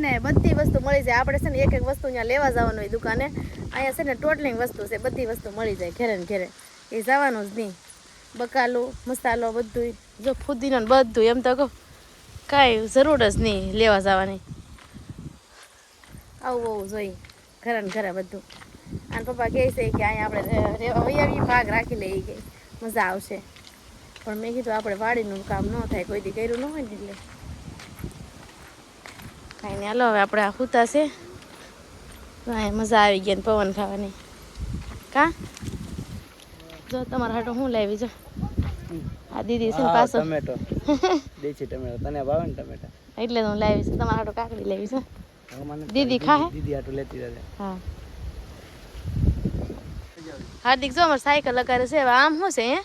ને બધી વસ્તુ મળી જાય. આપણે છે ને એક એક વસ્તુ અહીંયા લેવા જવાનું હોય દુકાને. અહીંયા છે ને ટોટલિંગ વસ્તુ છે, બધી વસ્તુ મળી જાય ઘેરે ને ઘેરે. એ જવાનું જ નહીં. બકાલું મસાલો બધું જો ફુદીનો બધું એમ તો કહો કાંઈ જરૂર જ નહીં લેવા જવાની. આવું આવું જોઈ ઘરે ને ઘરે બધું. અને પપ્પા કહે છે કે અહીંયા આપણે રહેવા વહી આવીએ, ભાગ રાખી લઈએ કે મજા આવશે. પણ મેં કીધું આપણે વાડીનું કામ ન થાય, કોઈ દી કર્યું ન હોય ને એટલે કાંઈ નહીં. હાલો હવે આપણે આ સૂતા છે તો અહીંયા મજા આવી ગઈ ને પવન ખાવાની. કાં જો તમારા હાટો હું લાવી જો આ દીદી છે ને પાછો ટમેટો દેશી ટમેટો તને ભાવે ને ટમેટા એટલે હું લાવી છું. તમારા હાટો કાકડી લાવી છે દીદી ખાહે દીદી આટલું લેતી રહે. હા હાર્દિક જો અમારે સાયકલ લગાડે છે. હવે આમ શું છે હે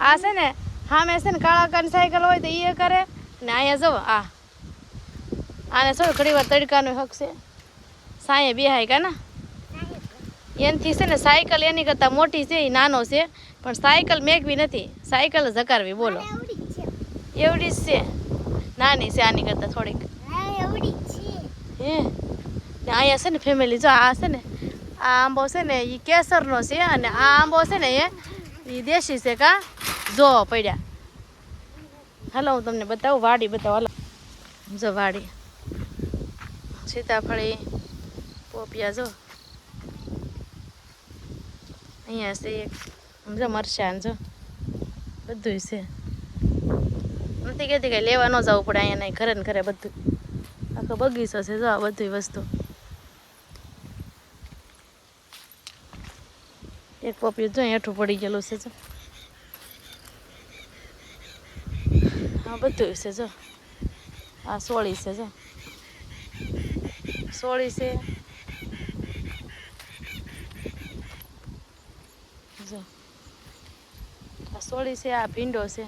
આ છે ને સામે છે ને કાળા કાળની સાયકલ હોય તો એ કરે ને અહીંયા જવો આને શું ઘણી વાર તડકાનો હક છે સાંયે બેહાય કા ને એનાથી છે ને સાયકલ એની કરતાં મોટી છે એ નાનો છે પણ સાયકલ મેકવી નથી, સાયકલ જ હકારવી. બોલો એવડી જ છે, નાની છે આની કરતાં થોડીક હે. ને અહીંયા છે ને ફેમિલી જો આ છે ને આ આંબો છે ને એ કેસરનો છે અને આ આંબો છે ને એ દેશી છે. કા જો પડ્યા. હાલો હું તમને બતાવું વાડી બતાવું. હાલો જો વાડી સીતાફળી પોપિયા જો અહીંયા છે એક જો મરચાં જો બધું છે. નથી કહેતી કંઈ લેવા ન જવું પડે અહીંયા નહીં, ઘરે ને ઘરે બધું આખો બગીચો છે જો આ બધી વસ્તુ. એક પોપિયું જો હેઠું પડી ગયેલું છે જો હા બધું છે જો આ સોળી છે જો સોળી છે જો આ સોળી છે, આ ભીંડો છે,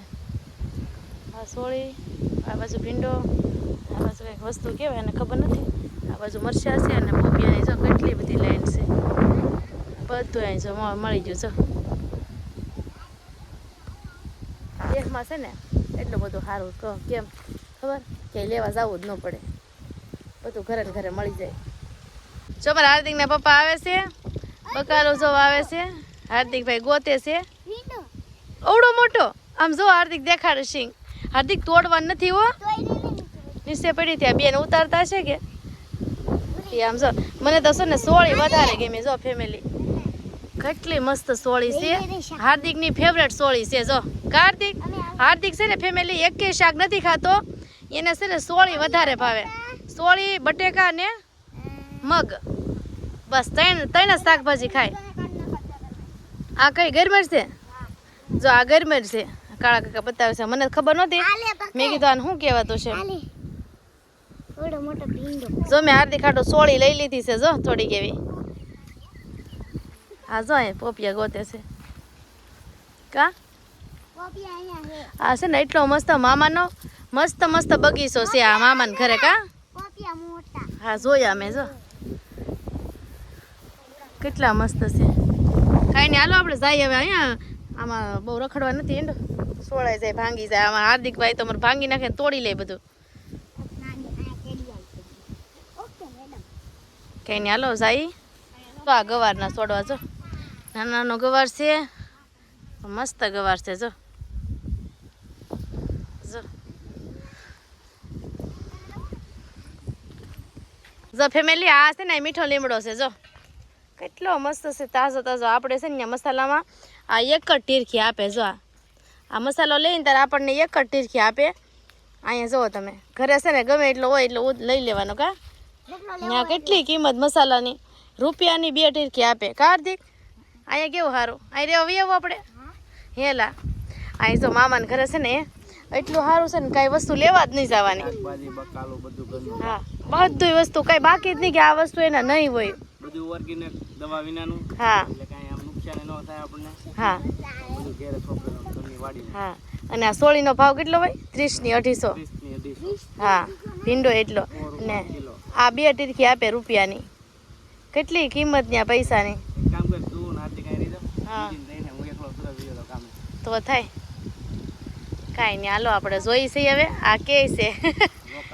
આ સોળી, આ બાજુ ભીંડો, આ બાજુ કંઈક વસ્તુ કહેવાય એને ખબર નથી, આ બાજુ મરચાં છે અને પોપિયાની જો કેટલી બધી લાઈન છે. બધું અહીં જો મળી ગયું જો. દેશમાં છે ને એટલું બધું સારું કહો કેમ ખબર કે લેવા જવું જ ન પડે, બધું ઘરે ને ઘરે મળી જાય. જો મારા હાર્દિકના પપ્પા આવે છે, બકાલો જો આવે છે, હાર્દિકભાઈ ગોતે છે અવડો મોટો. આમ જો હાર્દિક દેખાડે સિંગ. હાર્દિક તોડવાનું નથી હો, નીચે પડી ત્યાં બેન ઉતારતા છે કે આમ જો. મને તો છે ને સોળી વધારે ગમે જો ફેમિલી. કેટલી મસ્ત સોળી છે, હાર્દિકની ફેવરેટ સોળી છે જો. કાર્તિક હાર્દિક છે ને ફેમિલી એકેય શાક નથી ખાતો, એને છે ને સોળી વધારે ભાવે. સોળી, બટેકા ને મગ, બસ ત્રણ શાકભાજી ખાય. આ કઈ ગરમર છે જો, આ ગરમર છે. કાળા કાકા બતાવે છે, મને ખબર નહોતી. મેં કીધું આને શું કહેવાતું છે. જો મેં હાર્દિક ખાટો સોળી લઈ લીધી છે જો થોડીક એવી. હા જો એ પોપિયા ગોતે છે. કા આ છે ને એટલો મસ્ત મામાનો મસ્ત મસ્ત બગીચો છે આ મામાને ઘરે. કા હા જોયા મેં જો કેટલા મસ્ત છે. કાંઈ નહીં હાલો આપણે જઈએ હવે. અહીંયા આમાં બહુ રખડવા નથી, એંડો સોળાઈ જાય, ભાંગી જાય. આમાં હાર્દિકભાઈ તો અમારે ભાંગી નાખે, તોડી લે બધું. કંઈ નહીં હાલો જાય. તો આ ગવારના છોડવા જો, નાનો નાનો ગવાર છે, મસ્ત ગવાર છે જો. જો ફેમિલી આ છે ને મીઠો લીમડો છે જો, કેટલો મસ્ત છે, તાજો તાજો. આપણે છે ને મસાલામાં આ એક જ ટીરખી આપે જો. આ મસાલો લઈને ત્યારે આપણને એક જ ટીરખી આપે. અહીંયા જુઓ તમે, ઘરે છે ને ગમે એટલો હોય એટલો લઈ લેવાનો. કા ત્યાં કેટલી કિંમત મસાલાની, રૂપિયાની 2 ટીરખી આપે. કાર્તિક અહીંયા કેવું સારું, અહીં રહેવા આવું આપણે હેલા. અહીં જો મામાને ઘરે છે ને એટલું સારું છે ને કાંઈ વસ્તુ લેવા જ નહીં જવાની. હા બધી વસ્તુ કાંઈ બાકી જ નહીં કે આ વસ્તુ એના નહીં હોય. બધું ઓર્ગેનિક દવા વિનાનું. હા એટલે કાંઈ આમ નુકસાન ન થાય આપણને. હા બધું ઘરે છોકરાઓની વાડી. હા અને આ સોળીનો ભાવ કેટલો હોય? 30 ની 250. હા ભીંડો એટલો. ને આ 2 ટીરખી આપે રૂપિયાની. કેટલી કિંમત ત્યાં પૈસાની. કામ કર તું નાતી કાંઈ રીતો. હા હું એકલો સુરત ગયો તો કામે. તો થાય કાંઈ નહીં હાલો આપણે જોઈ છીએ હવે આ કે છે.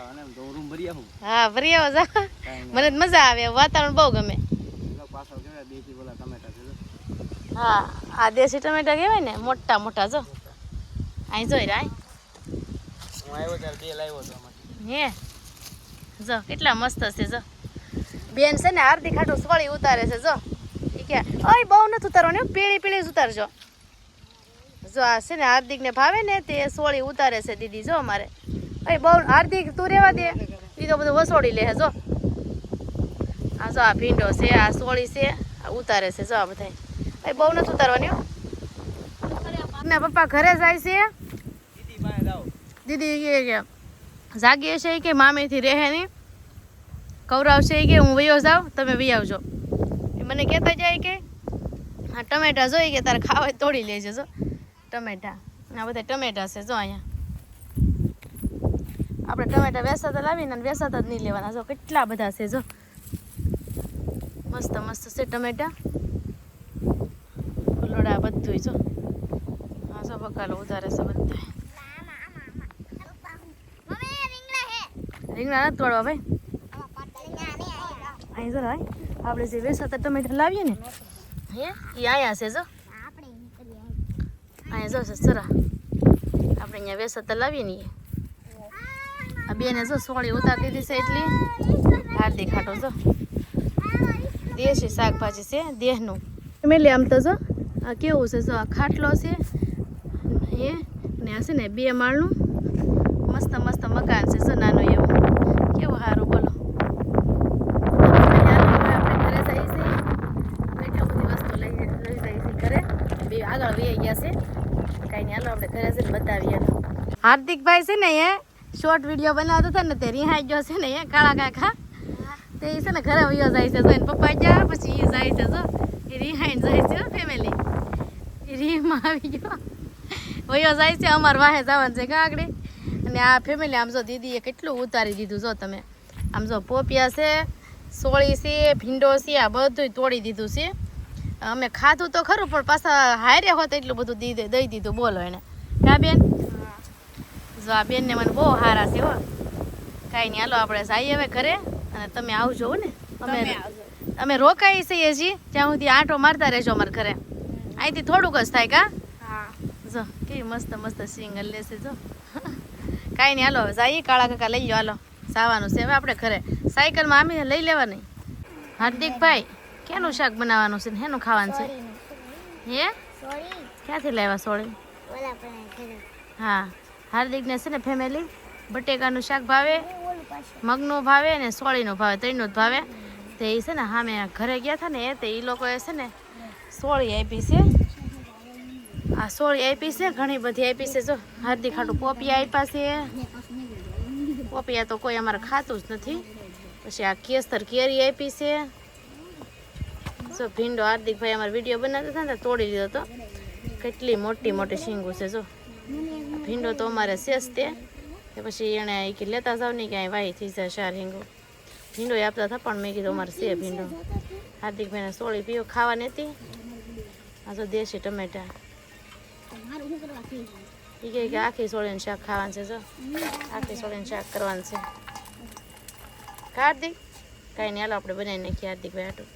અને એમ તો હું રૂમ ભરી આવું હા ભરી આવો જા કાંઈ મને તો મજા આવે વાતાવરણ બહુ ગમે નહીં પાછળ કેવા દેશી બોલા ટમેટા છે જો. હા આ દેશી ટમેટા કહેવાય ને મોટા મોટા જો અહીં જોઈ રહ્યા હું આવ્યો ત્યારે બે લાવ્યો હતો આમાંથી હે જો કેટલા મસ્ત છે જો બેન છે ને હાર્દિક ખાટું સોળી ઉતારે છે જો એ કે ઓય બહુ નથી ઉતારવાની હો, પીળી પીળી જ ઉતારજો જો આ છે ને હાર્દિકને ભાવે ને તે સોળી ઉતારે છે દીદી જો અમારે ઓય બહુ હાર્દિક તું રહેવા દે એ તો બધું વસોડી લે જો આ જો આ ભીંડો છે આ સોળી છે આ ઉતારે છે જો આ બધા ઓય બહુ નથી ઉતારવાની હો. ના પપ્પા ઘરે જાય છે દીદી પાસે જાઓ દીદી કે જાગી હશે કે મામીથી રહે નહીં કવરાવશે કે હું વયો જાઉં તમે વહી આવજો એ મને કહેતા જાય કે હા ટમેટા જોઈ કે તારે ખાવા હોય તોડી લેજો જો ટમેટા આ બધા ટમેટા છે જો અહીંયા આપણે ટમેટા વેસાતા લાવીને વેસાતા જ નહીં લેવાના જો કેટલા બધા છે જો મસ્ત મસ્ત છે ટમેટા ફૂલોડા બધું જો હા જો બકાલો ઉતારે છે બધા રીંગણા નથી તોડવા ભાઈ અહીં જો ભાઈ આપણે જે વેસાતા ટમેટા લાવીએ ને હે એ અહીંયા છે જો અહીંયા જો છે સરા આપણે અહીંયા વેસાતા લાવીએ ને આ બેને જો સોળી ઉતારી દીધી છે એટલી હાર્દિક ખાટો જો દેશી શાકભાજી છે દેહનું મેલે આમ તો જો આ કેવું છે જો આ ખાટલો છે એ ને આ છે ને 2 માળનું મસ્ત મસ્ત મકાન છે જો નાનું એવું કેવું સારું બોલો આપણે ઘરે જઈએ છીએ કેટલી બધી વસ્તુ લઈ જઈએ છીએ ઘરે બે આગળ વહી ગયા છે કાંઈ નહીં હાલો આપણે ઘરે જઈને બતાવીએ હાર્દિકભાઈ છે ને એ શોર્ટ વિડીયો બનાવતો હતો ને તે રિહાઈ ગયો છે ને એ કાળા કાકા તે છે ને ઘરે વયો જાય છે જો એને પપ્પા ગયા પછી એ જાય છે જો એ રિહાઈને જાય છે ફેમિલી એ રીમાં આવી ગયો વયો જાય છે અમાર વાહે જવાનું છે કાં આગળ અને આ ફેમિલી આમ જો દીદીએ કેટલું ઉતારી દીધું જો તમે આમ જો પોપિયા છે સોળી છે ભીંડો છે આ બધું તોડી દીધું છે અમે ખાધું તો ખરું પણ પાછા હારે હોત એટલું બધું દઈ દીધું બોલો એને ક્યાં બેન જો આ બેનને મને બહુ સારા છે હો કાંઈ નહીં હાલો આપણે જઈએ હવે ઘરે અને તમે આવજો ને અમે રોકાઈ છીએ હજી ત્યાં સુધી આંટો મારતા રહેજો અમારા ઘરે અહીંથી થોડુંક જ થાય કા જો કેવી મસ્ત મસ્ત સિંગલ લેશે જો કાંઈ નહીં હાલો હવે જઈએ કાળા કાકા લઈ લો હાલો જવાનું છે હવે આપણે ઘરે સાયકલમાં આમીને લઈ લેવાની હાર્દિકભાઈ કેનું શાક બનાવવાનું છે ને શેનું ખાવાનું છે હે ક્યાંથી લાવ્યા સોળી હા હાર્દિકને છે ને ફેમિલી બટેકાનું શાક ભાવે મગનું ભાવે ને સોળીનું ભાવે ત્રણનું જ ભાવે તે એ છે ને સામે ઘરે ગયા હતા ને તે એ લોકોએ છે ને સોળી આપી છે આ સોળી આપી છે ઘણી બધી આપી છે જો હાર્દિક ખાટું પોપિયા આપ્યા છે પોપિયા તો કોઈ અમારે ખાતું જ નથી પછી આ કેસર કેરી આપી છે જો ભીંડો હાર્દિકભાઈ અમારે વિડીયો બનાવતા હતા ને તોડી લીધો હતો કેટલી મોટી મોટી શીંગું છે જો ભીંડો તો અમારે શેષ તે પછી એણે કે લેતા જાવ નહીં ક્યાંય વાઈ થઈ જાય 4 હિંગો ભીંડો આપતા હતા પણ મેં કીધું અમારે છે ભીંડો હાર્દિકભાઈને સોળી પીવો ખાવાની હતી આ જો દેશી ટમેટા એ કહે કે આખી સોળીનું શાક ખાવાનું છે જો આખી સોળીનું શાક કરવાનું છે હાર્દિક કાંઈ નહીં હાલો આપણે બનાવી નાખીએ હાર્દિકભાઈ હાટું